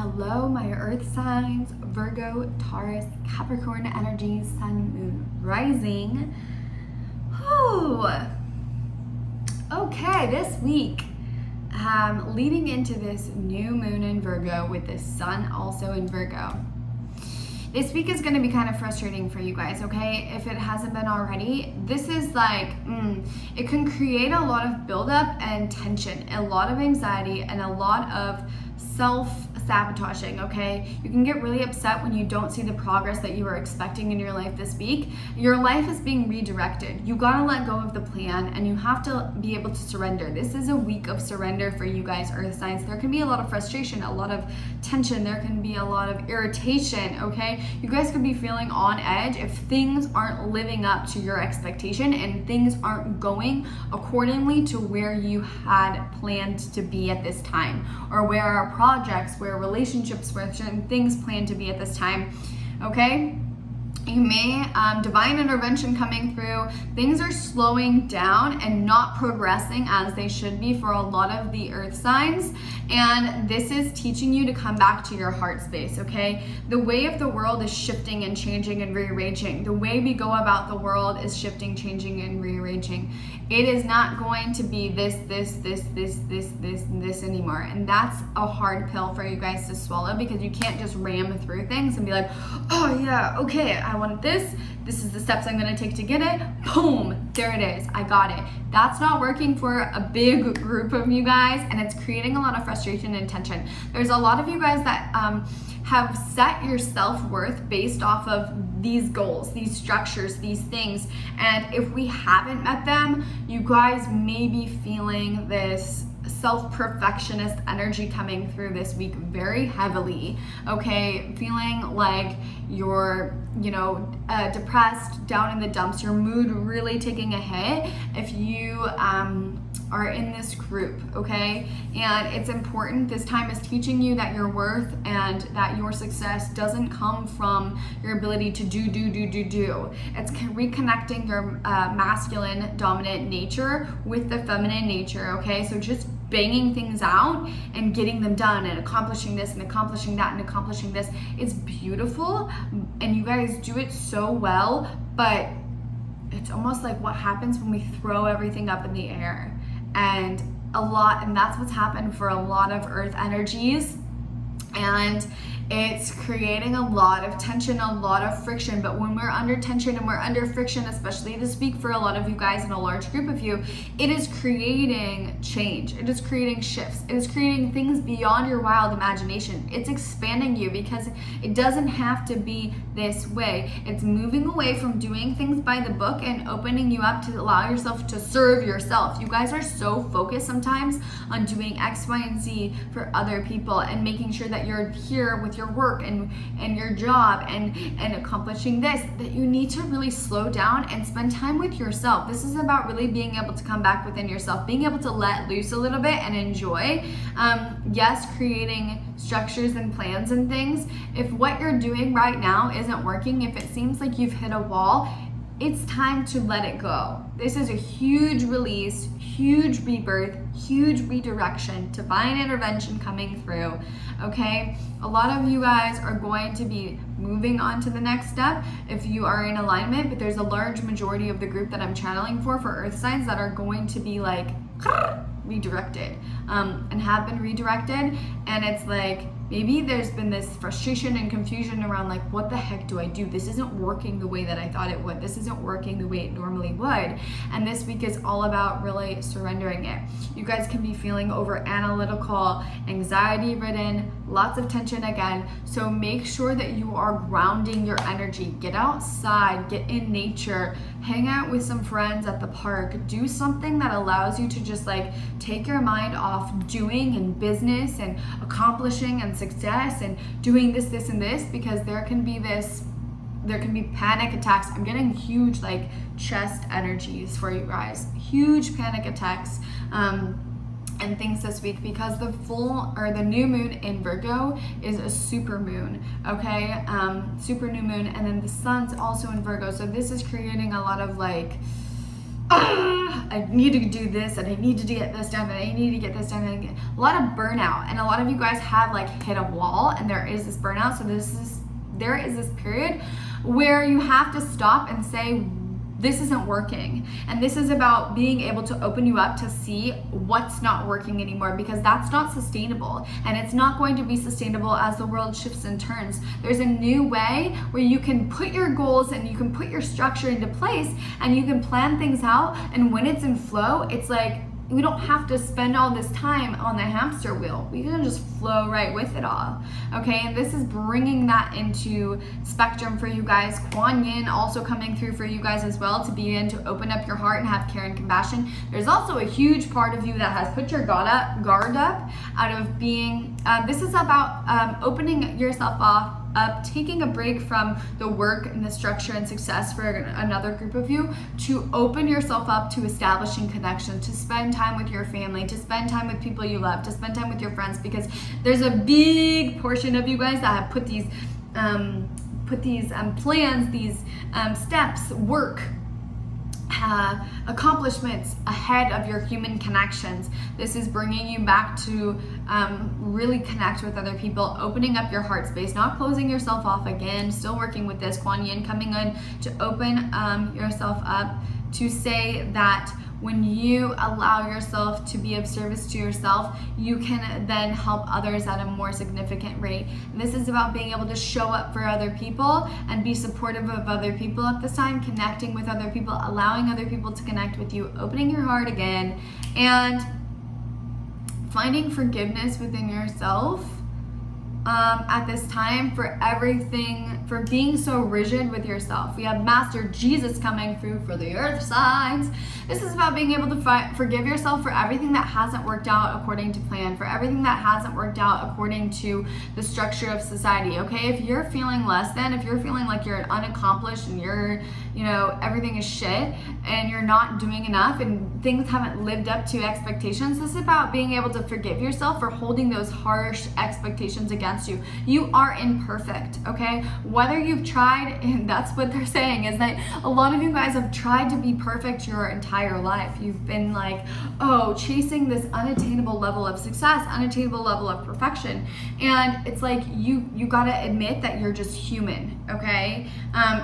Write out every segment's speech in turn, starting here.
Hello, my earth signs, Virgo, Taurus, Capricorn energy, sun, moon, rising. Whew. Okay, this week, leading into this new moon in Virgo with the sun also in Virgo. This week is going to be kind of frustrating for you guys, okay? If it hasn't been already, this is like, it can create a lot of buildup and tension, a lot of anxiety, and a lot of self-sabotaging, okay? You can get really upset when you don't see the progress that you were expecting in your life this week. Your life is being redirected. You gotta let go of the plan and you have to be able to surrender. This is a week of surrender for you guys, earth signs. There can be a lot of frustration, a lot of tension. There can be a lot of irritation, okay? You guys could be feeling on edge if things aren't living up to your expectation and things aren't going accordingly to where you had planned to be at this time, or where our projects, where relationships, where certain things plan to be at this time, okay? You may, divine intervention coming through. Things are slowing down and not progressing as they should be for a lot of the earth signs. And this is teaching you to come back to your heart space, okay? The way of the world is shifting and changing and rearranging. The way we go about the world is shifting, changing, and rearranging. It is not going to be this anymore. And that's a hard pill for you guys to swallow, because you can't just ram through things and be like, oh yeah, okay, I want this. This is the steps I'm going to take to get it. Boom, there it is. I got it. That's not working for a big group of you guys, and it's creating a lot of frustration and tension. There's a lot of you guys that have set your self-worth based off of these goals, these structures, these things. And if we haven't met them, you guys may be feeling this self-perfectionist energy coming through this week very heavily, okay? Feeling like you're, depressed, down in the dumps, your mood really taking a hit if you are in this group, okay? And it's important. This time is teaching you that your worth and that your success doesn't come from your ability to do. It's reconnecting your masculine dominant nature with the feminine nature, okay? So just banging things out and getting them done and accomplishing this and accomplishing that and accomplishing this. It's beautiful and you guys do it so well, but it's almost like what happens when we throw everything up in the air. And that's what's happened for a lot of earth energies. And it's creating a lot of tension, a lot of friction. But when we're under tension and we're under friction, especially this week for a lot of you guys and a large group of you, it is creating change. It is creating shifts. It is creating things beyond your wild imagination. It's expanding you because it doesn't have to be this way. It's moving away from doing things by the book and opening you up to allow yourself to serve yourself. You guys are so focused sometimes on doing X, Y, and Z for other people and making sure that you're here with your work and your job and accomplishing this, that you need to really slow down and spend time with yourself. This is about really being able to come back within yourself, being able to let loose a little bit and enjoy. Yes, creating structures and plans and things. If what you're doing right now isn't working, if it seems like you've hit a wall, it's time to let it go. This is a huge release, huge rebirth, huge redirection, divine intervention coming through, okay? A lot of you guys are going to be moving on to the next step if you are in alignment, but there's a large majority of the group that I'm channeling for earth signs that are going to be like redirected and have been redirected. And it's like, maybe there's been this frustration and confusion around like, what the heck do I do? This isn't working the way that I thought it would. This isn't working the way it normally would. And this week is all about really surrendering it. You guys can be feeling over analytical, anxiety ridden, lots of tension again. So make sure that you are grounding your energy. Get outside, get in nature, hang out with some friends at the park, do something that allows you to just like take your mind off doing and business and accomplishing and success and doing this, and this, because there can be panic attacks. I'm getting huge like chest energies for you guys, huge panic attacks and things this week, because the new moon in Virgo is a super moon, okay? Super new moon, and then the sun's also in Virgo. So this is creating a lot of like I need to do this and I need to get this done and I need to get this done. And a lot of burnout, and a lot of you guys have like hit a wall, and there is this burnout. So there is this period where you have to stop and say, this isn't working. And this is about being able to open you up to see what's not working anymore, because that's not sustainable. And it's not going to be sustainable as the world shifts and turns. There's a new way where you can put your goals and you can put your structure into place and you can plan things out. And when it's in flow, it's like, we don't have to spend all this time on the hamster wheel. We can just flow right with it all, okay? And this is bringing that into spectrum for you guys. Kuan Yin also coming through for you guys as well, to begin to open up your heart and have care and compassion. There's also a huge part of you that has put your guard up out of being, this is about opening yourself up, taking a break from the work and the structure and success for another group of you, to open yourself up to establishing connection, to spend time with your family, to spend time with people you love, to spend time with your friends, because there's a big portion of you guys that have put these plans, these steps, work, accomplishments ahead of your human connections. This is bringing you back to really connect with other people, opening up your heart space, not closing yourself off again, still working with this Kuan Yin coming in to open yourself up, to say that when you allow yourself to be of service to yourself, you can then help others at a more significant rate. And this is about being able to show up for other people and be supportive of other people at this time, connecting with other people, allowing other people to connect with you, opening your heart again, and finding forgiveness within yourself at this time for everything, for being so rigid with yourself. We have Master Jesus coming through for the earth signs. This is about being able to forgive yourself for everything that hasn't worked out according to plan, for everything that hasn't worked out according to the structure of society, okay? If you're feeling less than, if you're feeling like you're unaccomplished and you're, everything is shit and you're not doing enough and things haven't lived up to expectations, this is about being able to forgive yourself for holding those harsh expectations against you. You are imperfect, okay? Whether you've tried, and that's what they're saying, is that a lot of you guys have tried to be perfect your entire life. You've been like, chasing this unattainable level of success, unattainable level of perfection. And it's like, you gotta admit that you're just human, okay?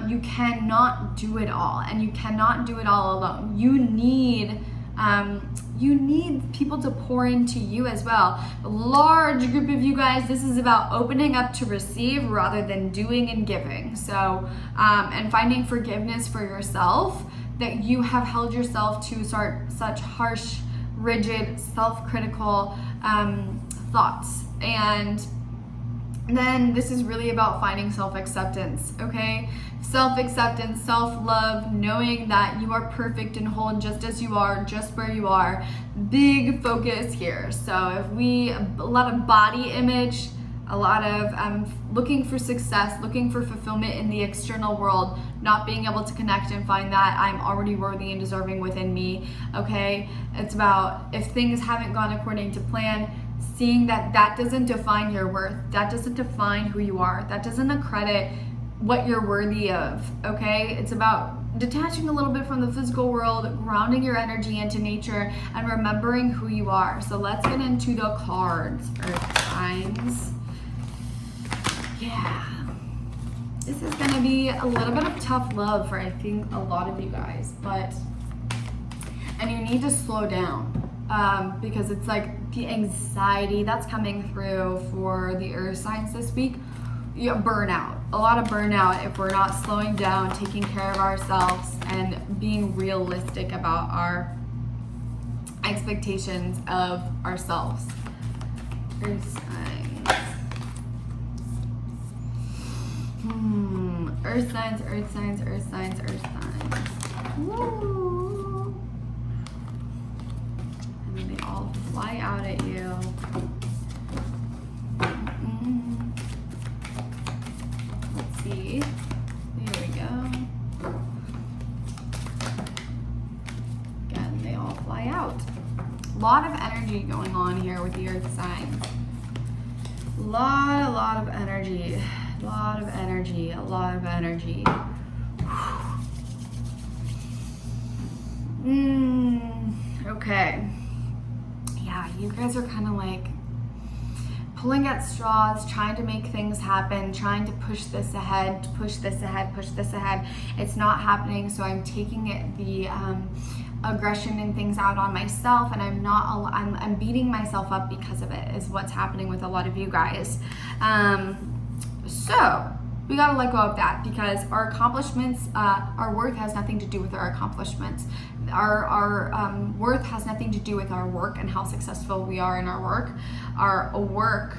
You cannot do it all, and you cannot do it all alone. You need people to pour into you as well. A large group of you guys, this is about opening up to receive rather than doing and giving. So, and finding forgiveness for yourself, that you have held yourself to such harsh, rigid, self-critical thoughts. And then this is really about finding self-acceptance, okay? Self-acceptance, self-love, knowing that you are perfect and whole just as you are, just where you are. Big focus here. So a lot of body image, a lot of looking for success, looking for fulfillment in the external world, not being able to connect and find that I'm already worthy and deserving within me, okay? It's about, if things haven't gone according to plan, seeing that that doesn't define your worth, that doesn't define who you are, that doesn't accredit what you're worthy of, okay? It's about detaching a little bit from the physical world, grounding your energy into nature, and remembering who you are. So let's get into the cards, Earth signs. Yeah. This is gonna be a little bit of tough love for, I think, a lot of you guys, and you need to slow down. Because it's like the anxiety that's coming through for the earth signs this week. Burnout, a lot of burnout if we're not slowing down, taking care of ourselves, and being realistic about our expectations of ourselves. Earth signs. Earth signs, earth signs, earth signs, earth signs. Woo! They all fly out at you. Let's see. Here we go. Again, they all fly out. A lot of energy going on here with the earth signs. A lot of energy. A lot of energy. Okay. Yeah, you guys are kind of like pulling at straws, trying to make things happen, trying to push this ahead, push this ahead, push this ahead. It's not happening, so I'm taking it, the aggression and things out on myself, and I'm beating myself up because of it, is what's happening with a lot of you guys. So we gotta let go of that, because our accomplishments, our worth has nothing to do with our accomplishments. Our worth has nothing to do with our work and how successful we are in our work. Our work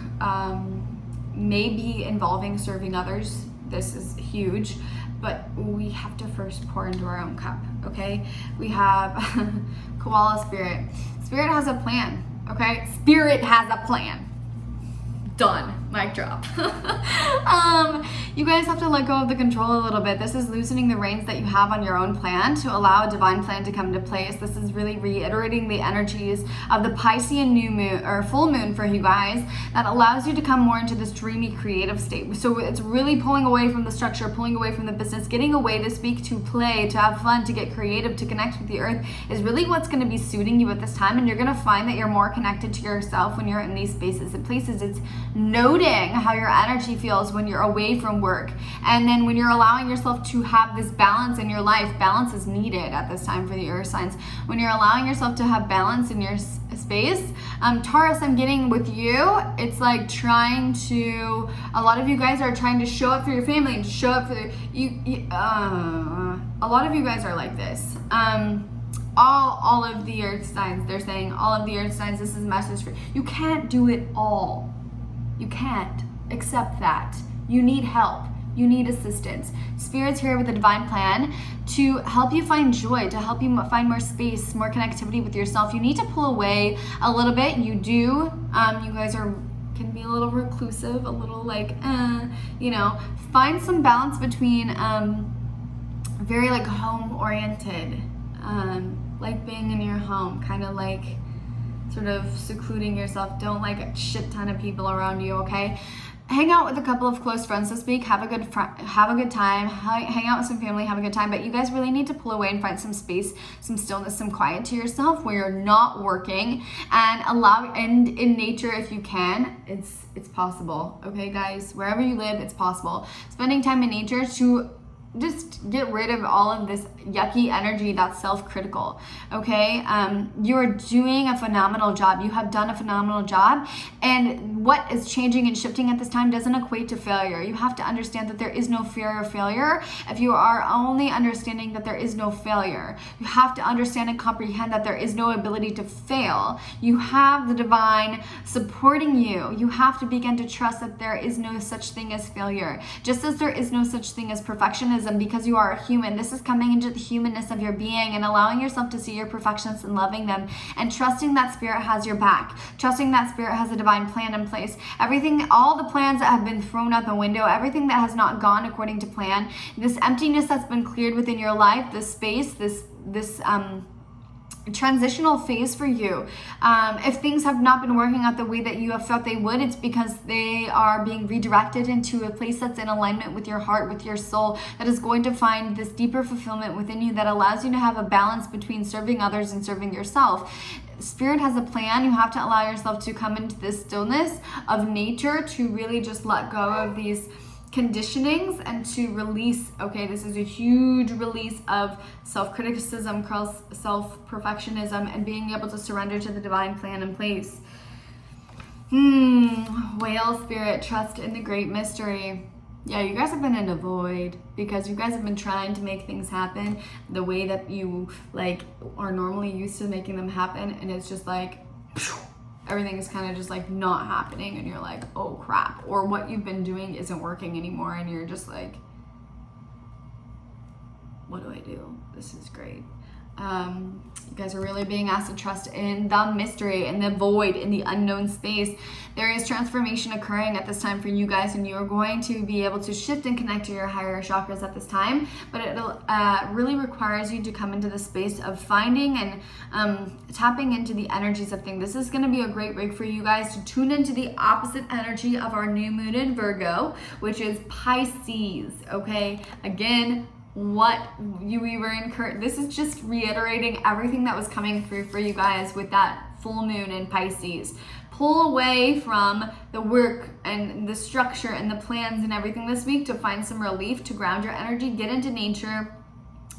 may be involving serving others. This is huge, but we have to first pour into our own cup, okay? We have Koala Spirit. Spirit has a plan, okay? Spirit has a plan. Done. Mic drop. You guys have to let go of the control a little bit. This is loosening the reins that you have on your own plan to allow a divine plan to come into place. This is really reiterating the energies of the Piscean new moon or full moon for you guys, that allows you to come more into this dreamy creative state. So it's really pulling away from the structure, pulling away from the business, getting away to speak, to play, to have fun, to get creative, to connect with the earth is really what's going to be suiting you at this time. And you're going to find that you're more connected to yourself when you're in these spaces and places. It's noting how your energy feels when you're away from work, and then when you're allowing yourself to have this balance in your life. Balance is needed at this time for the earth signs. When you're allowing yourself to have balance in your space, Taurus, I'm getting with you, it's like trying to, a lot of you guys are trying to show up for your family and show up for a lot of you guys are like this. All of the earth signs, they're saying all of the earth signs, this is a message for you. Can't do it all. You can't accept that. You need help. You need assistance. Spirit's here with a divine plan to help you find joy, to help you find more space, more connectivity with yourself. You need to pull away a little bit. You do. You guys can be a little reclusive, a little like, find some balance between very like home oriented, like being in your home, kind of like sort of secluding yourself. Don't like a shit ton of people around you, okay? Hang out with a couple of close friends this week. Have a good time. Hang out with some family. Have a good time. But you guys really need to pull away and find some space, some stillness, some quiet to yourself where you're not working, and allow in nature if you can. It's possible, okay, guys? Wherever you live, it's possible. Spending time in nature to just get rid of all of this yucky energy that's self-critical, okay? You're doing a phenomenal job. You have done a phenomenal job, and what is changing and shifting at this time doesn't equate to failure. You have to understand that there is no fear of failure. If you are only understanding that there is no failure, you have to understand and comprehend that there is no ability to fail. You have the divine supporting you. You have to begin to trust that there is no such thing as failure, just as there is no such thing as perfectionism, because you are a human. This is coming into the humanness of your being and allowing yourself to see your perfections and loving them, and trusting that Spirit has your back, trusting that Spirit has a divine plan in place. Everything, all the plans that have been thrown out the window, everything that has not gone according to plan, this emptiness that's been cleared within your life, this space, this transitional phase for you. If things have not been working out the way that you have felt they would, it's because they are being redirected into a place that's in alignment with your heart, with your soul, that is going to find this deeper fulfillment within you that allows you to have a balance between serving others and serving yourself. Spirit has a plan. You have to allow yourself to come into this stillness of nature, to really just let go of these conditionings and to release. Okay, this is a huge release of self-criticism, self-perfectionism, and being able to surrender to the divine plan in place. Whale Spirit, trust in the great mystery. Yeah, you guys have been in a void because you guys have been trying to make things happen the way that you like are normally used to making them happen, and it's just like everything is kind of just like not happening, and you're like, oh crap, or what you've been doing isn't working anymore, and you're just like, what do I do? This is great. You guys are really being asked to trust in the mystery, in the void, in the unknown space. There is transformation occurring at this time for you guys, and you are going to be able to shift and connect to your higher chakras at this time, but it really requires you to come into the space of finding and tapping into the energies of things. This is going to be a great week for you guys to tune into the opposite energy of our new moon in Virgo, which is Pisces, okay? Again, we were encouraged. This is just reiterating everything that was coming through for you guys with that full moon in Pisces. Pull away from the work and the structure and the plans and everything this week to find some relief, to ground your energy, get into nature,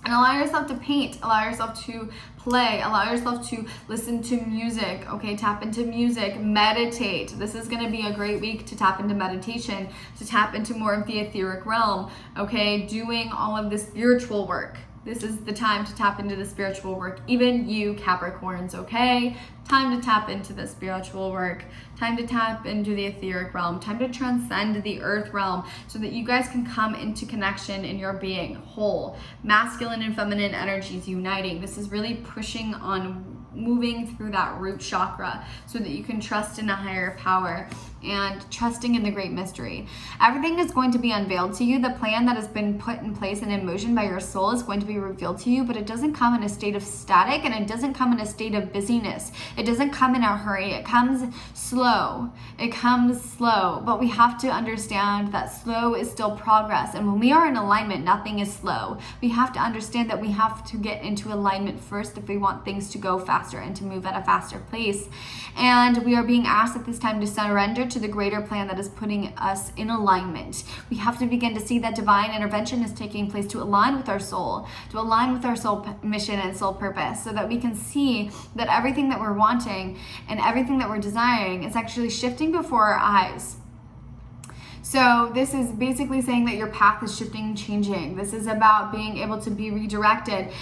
and allow yourself to paint, allow yourself to play, allow yourself to listen to music, okay? Tap into music, meditate. This is gonna be a great week to tap into meditation, to tap into more of the etheric realm, okay? Doing all of the spiritual work. This is the time to tap into the spiritual work. Even you Capricorns, okay? Time to tap into the spiritual work. Time to tap into the etheric realm. Time to transcend the earth realm so that you guys can come into connection in your being whole. Masculine and feminine energies uniting. This is really pushing on moving through that root chakra so that you can trust in a higher power and trusting in the great mystery. Everything is going to be unveiled to you. The plan that has been put in place and in motion by your soul is going to be revealed to you, but it doesn't come in a state of static, and it doesn't come in a state of busyness. It doesn't come in a hurry. It comes slow. It comes slow, but we have to understand that slow is still progress. And when we are in alignment, nothing is slow. We have to understand that we have to get into alignment first if we want things to go faster and to move at a faster pace. And we are being asked at this time to surrender to the greater plan that is putting us in alignment. We have to begin to see that divine intervention is taking place to align with our soul, to align with our soul mission and soul purpose, so that we can see that everything that we're wanting and everything that we're desiring is actually shifting before our eyes. So this is basically saying that your path is shifting, changing. This is about being able to be redirected.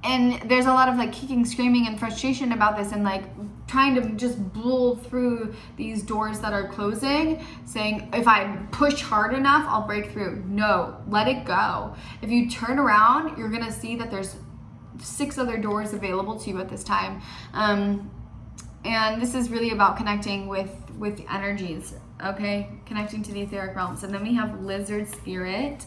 And there's a lot of like kicking, screaming, and frustration about this, and like trying to just blow through these doors that are closing, saying, if I push hard enough, I'll break through. No, let it go. If you turn around, you're gonna see that there's 6 other doors available to you at this time. And this is really about connecting with energies, okay? Connecting to the etheric realms. And then we have lizard spirit.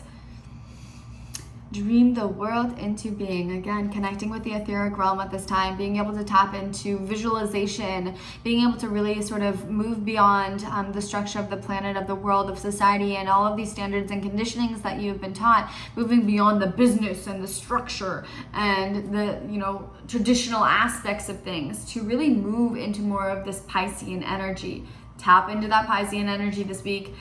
Dream the world into being. Again, connecting with the etheric realm at this time, being able to tap into visualization, being able to really sort of move beyond the structure of the planet, of the world, of society, and all of these standards and conditionings that you've been taught, moving beyond the business and the structure and the, traditional aspects of things, to really move into more of this Piscean energy. Tap into that Piscean energy this week,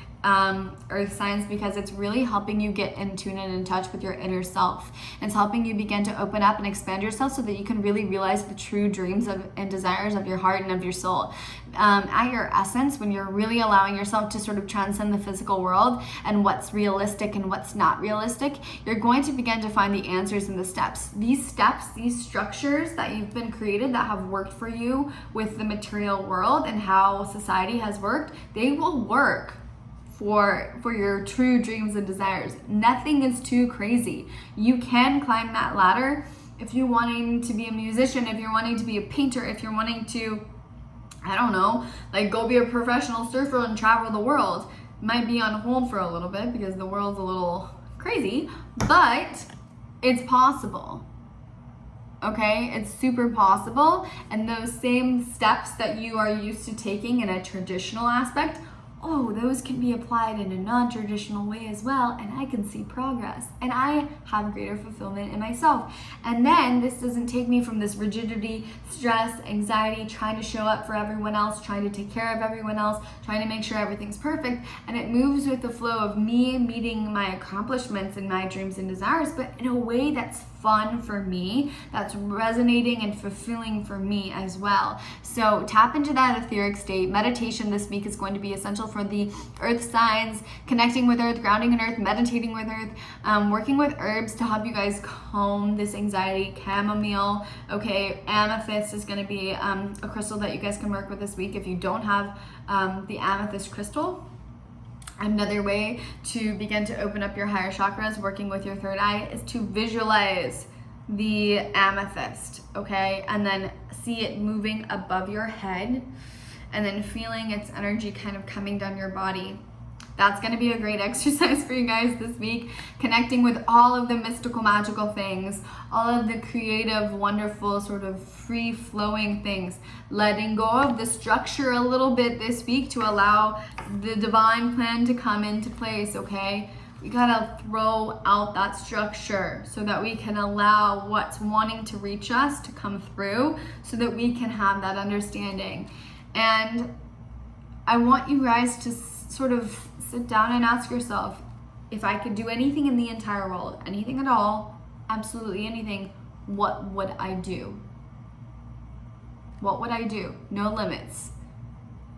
earth signs, because it's really helping you get in tune and in touch with your inner self. It's helping you begin to open up and expand yourself so that you can really realize the true dreams and desires of your heart and of your soul. At your essence, when you're really allowing yourself to sort of transcend the physical world and what's realistic and what's not realistic, you're going to begin to find the answers in the steps. These steps, these structures that you've been created that have worked for you with the material world and how society has worked, they will work for your true dreams and desires. Nothing is too crazy. You can climb that ladder if you're wanting to be a musician, if you're wanting to be a painter, if you're wanting to, I don't know, like go be a professional surfer and travel the world. Might be on hold for a little bit because the world's a little crazy, but it's possible. Okay, it's super possible. And those same steps that you are used to taking in a traditional aspect, those can be applied in a non-traditional way as well, and I can see progress, and I have greater fulfillment in myself. And then this doesn't take me from this rigidity, stress, anxiety, trying to show up for everyone else, trying to take care of everyone else, trying to make sure everything's perfect, and it moves with the flow of me meeting my accomplishments and my dreams and desires, but in a way that's fun for me, that's resonating and fulfilling for me as well. So tap into that etheric state. Meditation this week is going to be essential for the earth signs, connecting with earth, grounding in earth, meditating with earth, working with herbs to help you guys calm this anxiety. Chamomile, okay, amethyst is going to be a crystal that you guys can work with this week if you don't have the amethyst crystal. Another way to begin to open up your higher chakras, working with your third eye, is to visualize the amethyst, okay? And then see it moving above your head and then feeling its energy kind of coming down your body. That's going to be a great exercise for you guys this week, connecting with all of the mystical, magical things, all of the creative, wonderful, sort of free-flowing things, letting go of the structure a little bit this week to allow the divine plan to come into place, okay? We gotta throw out that structure so that we can allow what's wanting to reach us to come through, so that we can have that understanding. And I want you guys to sort of sit down and ask yourself, if I could do anything in the entire world, anything at all, absolutely anything, what would I do? What would I do? No limits.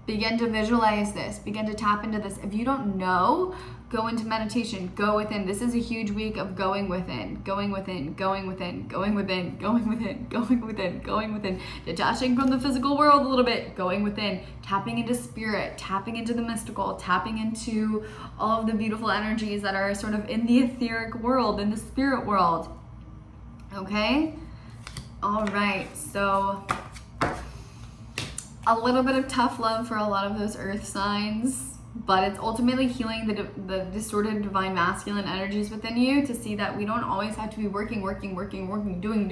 Begin to visualize this. Begin to tap into this. If you don't know, go into meditation. Go within. This is a huge week of going within, going within, going within, going within, going within, going within, going within, detaching from the physical world a little bit, going within, tapping into spirit, tapping into the mystical, tapping into all of the beautiful energies that are sort of in the etheric world, in the spirit world. Okay? All right. So a little bit of tough love for a lot of those earth signs, but it's ultimately healing the distorted divine masculine energies within you, to see that we don't always have to be working, doing,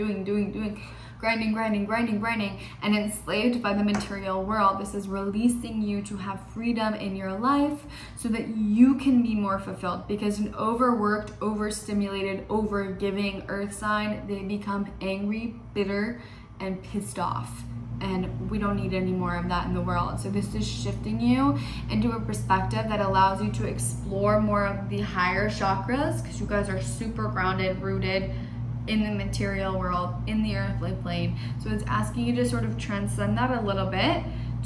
grinding, and enslaved by the material world. This is releasing you to have freedom in your life so that you can be more fulfilled, because an overworked, overstimulated, overgiving earth sign, they become angry, bitter, and pissed off. And we don't need any more of that in the world. So this is shifting you into a perspective that allows you to explore more of the higher chakras, because you guys are super grounded, rooted in the material world, in the earthly plane. So it's asking you to sort of transcend that a little bit,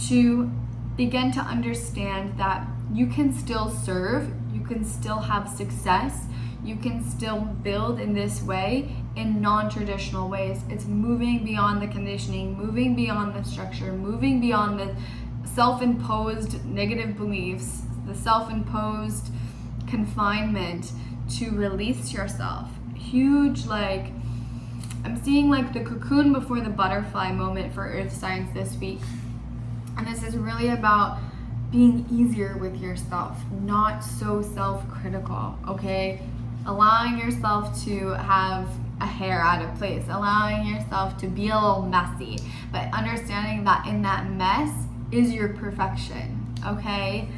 to begin to understand that you can still serve, you can still have success, you can still build in this way, in non-traditional ways. It's moving beyond the conditioning, moving beyond the structure, moving beyond the self-imposed negative beliefs, the self-imposed confinement, to release yourself. Huge, like, I'm seeing like the cocoon before the butterfly moment for earth signs this week. And this is really about being easier with yourself, not so self-critical, okay? Allowing yourself to have a hair out of place, allowing yourself to be a little messy, but understanding that in that mess is your perfection, okay?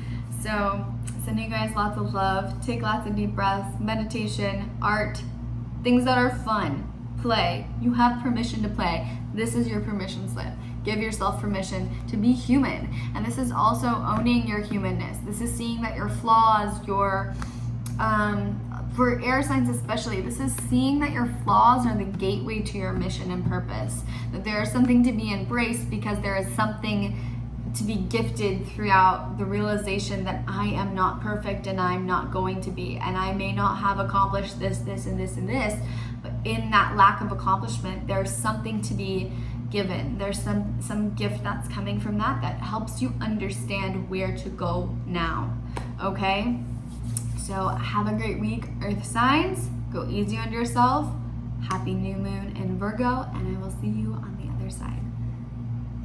So sending you guys lots of love. Take lots of deep breaths, meditation, art, things that are fun, play. You have permission to play. This is your permission slip. Give yourself permission to be human. And this is also owning your humanness. This is seeing that your flaws, your for air signs especially, this is seeing that your flaws are the gateway to your mission and purpose. That there is something to be embraced, because there is something to be gifted throughout the realization that I am not perfect and I'm not going to be. And I may not have accomplished this, this, and this, and this, but in that lack of accomplishment, there's something to be given. There's some gift that's coming from that helps you understand where to go now, okay? So have a great week, earth signs. Go easy on yourself. Happy new moon in Virgo, and I will see you on the other side.